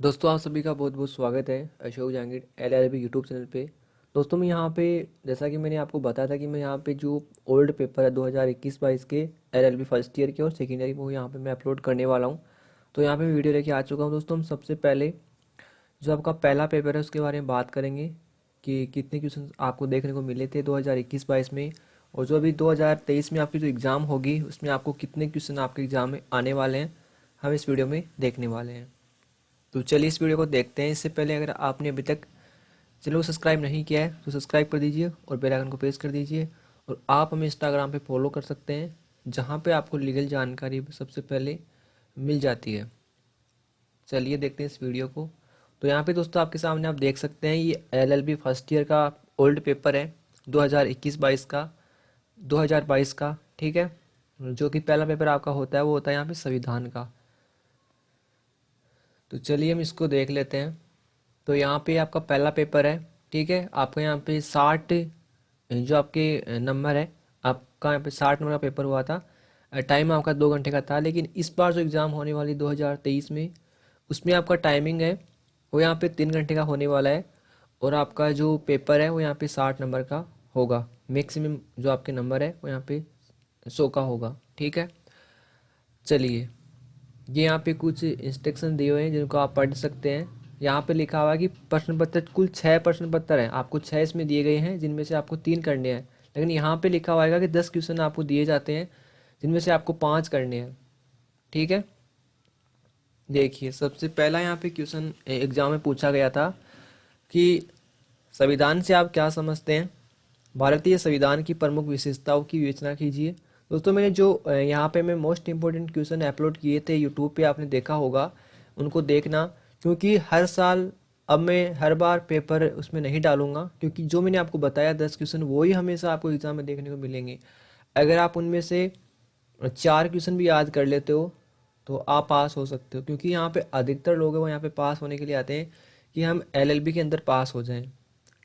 दोस्तों, आप सभी का बहुत बहुत स्वागत है Ashok Jahangir LLB YouTube channel पे। दोस्तों, मैं यहाँ पे जैसा कि मैंने आपको बताया था कि मैं यहाँ पे जो ओल्ड पेपर है 2021-22 के LLB फर्स्ट ईयर के और सेकेंड ईयर वो यहाँ पे मैं अपलोड करने वाला हूँ। तो यहाँ पे मैं वीडियो लेके आ चुका हूँ। दोस्तों, हम सबसे पहले जो आपका पहला पेपर है उसके बारे में बात करेंगे कि कितने क्वेश्चन आपको देखने को मिले थे 2021-22 में, और जो अभी 2023 में आपकी जो एग्ज़ाम होगी उसमें आपको कितने क्वेश्चन आपके एग्ज़ाम में आने वाले हैं, हम इस वीडियो में देखने वाले हैं। तो चलिए इस वीडियो को देखते हैं। इससे पहले अगर आपने अभी तक चैनल को सब्सक्राइब नहीं किया है तो सब्सक्राइब कर दीजिए और बेल आइकन को प्रेस कर दीजिए। और आप हमें इंस्टाग्राम पे फॉलो कर सकते हैं, जहाँ पे आपको लीगल जानकारी सबसे पहले मिल जाती है। चलिए देखते हैं इस वीडियो को। तो यहाँ पे दोस्तों आपके सामने आप देख सकते हैं, ये LLB फर्स्ट ईयर का ओल्ड पेपर है 2021-22 का, 2022 का। ठीक है, जो कि पहला पेपर आपका होता है वो होता है यहाँ पे संविधान का। तो चलिए हम इसको देख लेते हैं। तो यहाँ पे आपका पहला पेपर है। ठीक है, आपका यहाँ पे 60 जो आपके नंबर है, आपका यहाँ पे 60 नंबर का पेपर हुआ था। टाइम आपका 2 घंटे का था, लेकिन इस बार जो एग्ज़ाम होने वाली 2023 में, उसमें आपका टाइमिंग है वो यहाँ पे 3 घंटे का होने वाला है। और आपका जो पेपर है वो यहाँ पे 60 नंबर का होगा। मैक्सिमम जो आपके नंबर है वो यहाँ पे 100 का होगा। ठीक है, चलिए ये यहाँ पे कुछ इंस्ट्रक्शन दिए हुए हैं जिनको आप पढ़ सकते हैं। यहाँ पे लिखा हुआ है कि प्रश्न पत्र, कुल 6 प्रश्न पत्र हैं, आपको 6 इसमें दिए गए हैं जिनमें से आपको 3 करने हैं। लेकिन यहाँ पे लिखा हुआ है कि 10 क्वेश्चन आपको दिए जाते हैं जिनमें से आपको 5 करने हैं। ठीक है, देखिए सबसे पहला यहाँ पे क्वेश्चन एग्जाम में पूछा गया था कि संविधान से आप क्या समझते हैं, भारतीय संविधान की प्रमुख विशेषताओं की विवेचना कीजिए। दोस्तों, मैंने जो यहाँ पे मैं मोस्ट इंपॉर्टेंट क्वेश्चन अपलोड किए थे यूट्यूब पे, आपने देखा होगा, उनको देखना। क्योंकि हर साल अब मैं हर बार पेपर उसमें नहीं डालूंगा, क्योंकि जो मैंने आपको बताया 10 क्वेश्चन वही हमेशा आपको एग्जाम में देखने को मिलेंगे। अगर आप उनमें से 4 क्वेश्चन भी याद कर लेते हो तो आप पास हो सकते हो, क्योंकि यहाँ पे अधिकतर लोग हैं वो यहाँ पे पास होने के लिए आते हैं कि हम LLB के अंदर पास हो जाएं।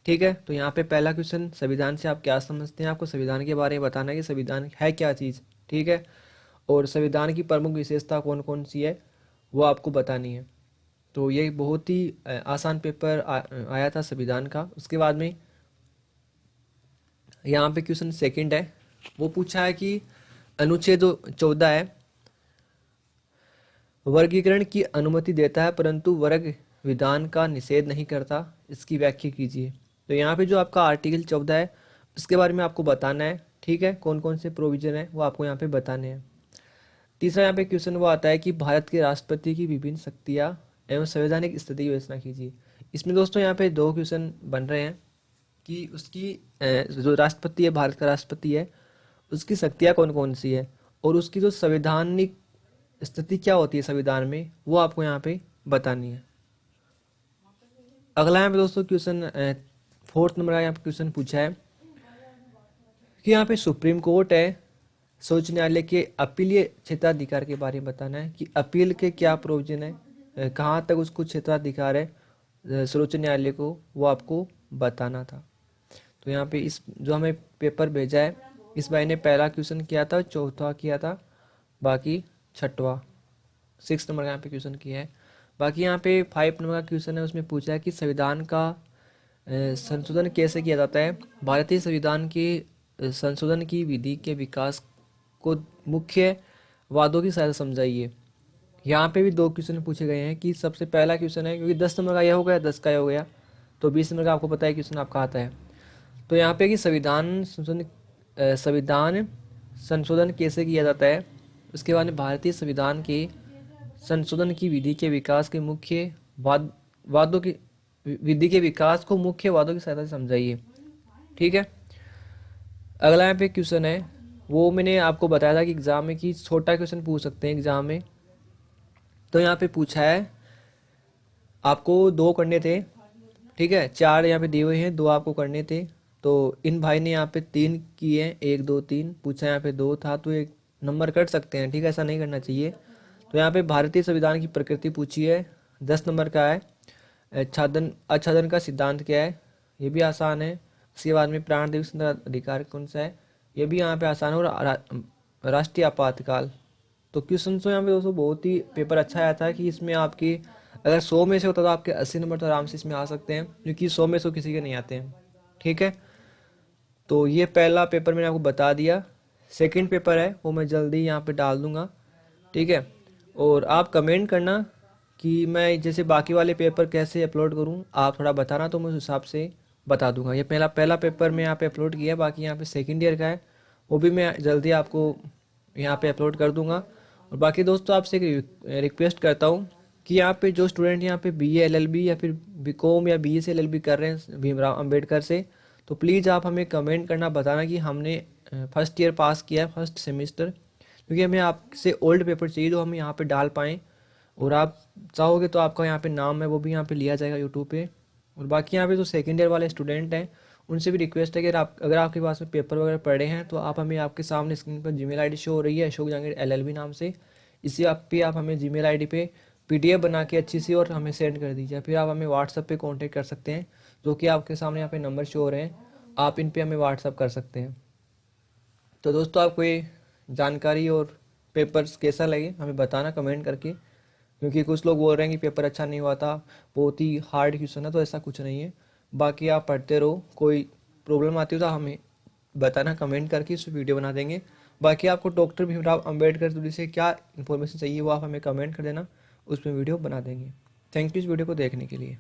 ठीक है, तो यहाँ पे पहला क्वेश्चन, संविधान से आप क्या समझते हैं, आपको संविधान के बारे में बताना है कि संविधान है क्या चीज़। ठीक है, और संविधान की प्रमुख विशेषता कौन कौन सी है वो आपको बतानी है। तो ये बहुत ही आसान पेपर आया था संविधान का। उसके बाद में यहाँ पे क्वेश्चन सेकंड है, वो पूछा है कि अनुच्छेद 14 है, वर्गीकरण की अनुमति देता है परंतु वर्ग विधान का निषेध नहीं करता, इसकी व्याख्या कीजिए। तो यहाँ पे जो आपका आर्टिकल 14 है उसके बारे में आपको बताना है। ठीक है, कौन कौन से प्रोविजन है वो आपको यहाँ पे बताने हैं। तीसरा यहाँ पे क्वेश्चन वो आता है कि भारत के राष्ट्रपति की विभिन्न शक्तियाँ एवं संवैधानिक स्थिति की विवेचना कीजिए। इसमें दोस्तों यहाँ पे 2 क्वेश्चन बन रहे हैं कि उसकी जो राष्ट्रपति है, भारत का राष्ट्रपति है, उसकी शक्तियाँ कौन कौन सी है, और उसकी जो संवैधानिक स्थिति क्या होती है संविधान में, वो आपको यहाँ पे बतानी है। अगला यहाँ पे दोस्तों क्वेश्चन 4th नंबर का यहाँ पे क्वेश्चन पूछा है कि यहाँ पे सुप्रीम कोर्ट है, सर्वोच्च न्यायालय के अपीलीय क्षेत्राधिकार के बारे में बताना है कि अपील के क्या प्रोविजन है, कहाँ तक उसको क्षेत्राधिकार है सर्वोच्च न्यायालय को, वो आपको बताना था। तो यहाँ पे इस जो हमें पेपर भेजा है, इस भाई ने पहला क्वेश्चन किया था, चौथा किया था, बाकी छठवा 6 नंबर का यहाँ पे क्वेश्चन किया है। बाकी यहाँ पे 5 नंबर का क्वेश्चन है, उसमें पूछा है कि संविधान का संशोधन कैसे किया जाता है, भारतीय संविधान के संशोधन की विधि के विकास को मुख्य वादों की सहायता समझाइए। यहाँ पे भी 2 क्वेश्चन पूछे गए हैं कि सबसे पहला क्वेश्चन है, क्योंकि 10 नंबर का यह हो गया, 10 का यह हो गया, तो 20 नंबर का आपको पता है क्वेश्चन आपका आता है। तो यहाँ पे कि संविधान संशोधन कैसे किया जाता है, उसके बाद में भारतीय संविधान के संशोधन की विधि के विकास के मुख्य वादों की विधि के विकास को मुख्य वादों की सहायता से समझाइए। ठीक है, अगला यहाँ पे क्वेश्चन है, वो मैंने आपको बताया था कि एग्जाम में कि छोटा क्वेश्चन पूछ सकते हैं एग्जाम में। तो यहाँ पे पूछा है, आपको 2 करने थे। ठीक है, 4 यहाँ पे दिए हुए हैं, 2 आपको करने थे। तो इन भाई ने यहाँ पे 3 किए हैं, 1 2 3 पूछा, यहाँ पे 2 था तो एक नंबर कट सकते हैं। ठीक है, ऐसा नहीं करना चाहिए। तो यहाँ पे भारतीय संविधान की प्रकृति पूछी है, 10 नंबर का है। आच्छादन का सिद्धांत क्या है, ये भी आसान है। उसके बाद में प्राण दिवस अधिकार कौन सा है, ये भी यहाँ पे आसान है। और राष्ट्रीय आपातकाल। तो क्वेश्चन तो यहाँ पे दोस्तों बहुत ही पेपर अच्छा आया था कि इसमें आपकी अगर 100 में से होता तो आपके 80 नंबर तो आराम से इसमें आ सकते हैं, क्योंकि 100 में से किसी के नहीं आते हैं। ठीक है, तो ये पहला पेपर मैंने आपको बता दिया। सेकंड पेपर है वो मैं जल्दी यहाँ पे डाल दूंगा। ठीक है, और आप कमेंट करना कि मैं जैसे बाकी वाले पेपर कैसे अपलोड करूँ, आप थोड़ा बताना तो मैं उस हिसाब से बता दूंगा। ये पहला पहला पेपर मैं यहाँ पे अपलोड किया है, बाकी यहाँ पे सेकंड ईयर का है, वो भी मैं जल्दी आपको यहाँ पे अपलोड कर दूंगा। और बाकी दोस्तों आपसे एक रिक्वेस्ट करता हूँ कि यहाँ पे जो स्टूडेंट यहाँ पे BA LLB या फिर BCom या BE से LLB कर रहे हैं भीमराव अंबेडकर से, तो प्लीज़ आप हमें कमेंट करना, बताना कि हमने फर्स्ट ईयर पास किया है, फर्स्ट सेमेस्टर, क्योंकि हमें आपसे ओल्ड पेपर चाहिए जो हम यहाँ पे डाल पाएँ। और आप चाहोगे तो आपका यहाँ पे नाम है वो भी यहाँ पे लिया जाएगा यूट्यूब पे। और बाकी यहाँ पे जो सेकेंड ईयर वाले स्टूडेंट हैं उनसे भी रिक्वेस्ट है कि अगर आपके पास में पेपर वगैरह पड़े हैं तो आप हमें, आपके सामने स्क्रीन पर जीमेल आईडी शो हो रही है अशोक जहांगीर LLB नाम से, इसी आप हमें जीमेल आईडी पे PDF बना के अच्छी सी और हमें सेंड कर दीजिए। फिर आप हमें व्हाट्सअप पे कांटेक्ट कर सकते हैं, जो कि आपके सामने यहाँ पे नंबर शो हो रहे हैं, आप इन पे हमें व्हाट्सअप कर सकते हैं। तो दोस्तों आपको ये जानकारी और पेपर्स कैसा लगे हमें बताना कमेंट करके, क्योंकि कुछ लोग बोल रहे हैं कि पेपर अच्छा नहीं हुआ था, बहुत ही हार्ड क्वेश्चन है, तो ऐसा कुछ नहीं है। बाकी आप पढ़ते रहो, कोई प्रॉब्लम आती हो तो हमें बताना कमेंट करके, इस वीडियो बना देंगे। बाकी आपको डॉक्टर भीमराव अंबेडकर से क्या इन्फॉर्मेशन चाहिए वो आप हमें कमेंट कर देना, उस पर वीडियो बना देंगे। थैंक यू इस वीडियो को देखने के लिए।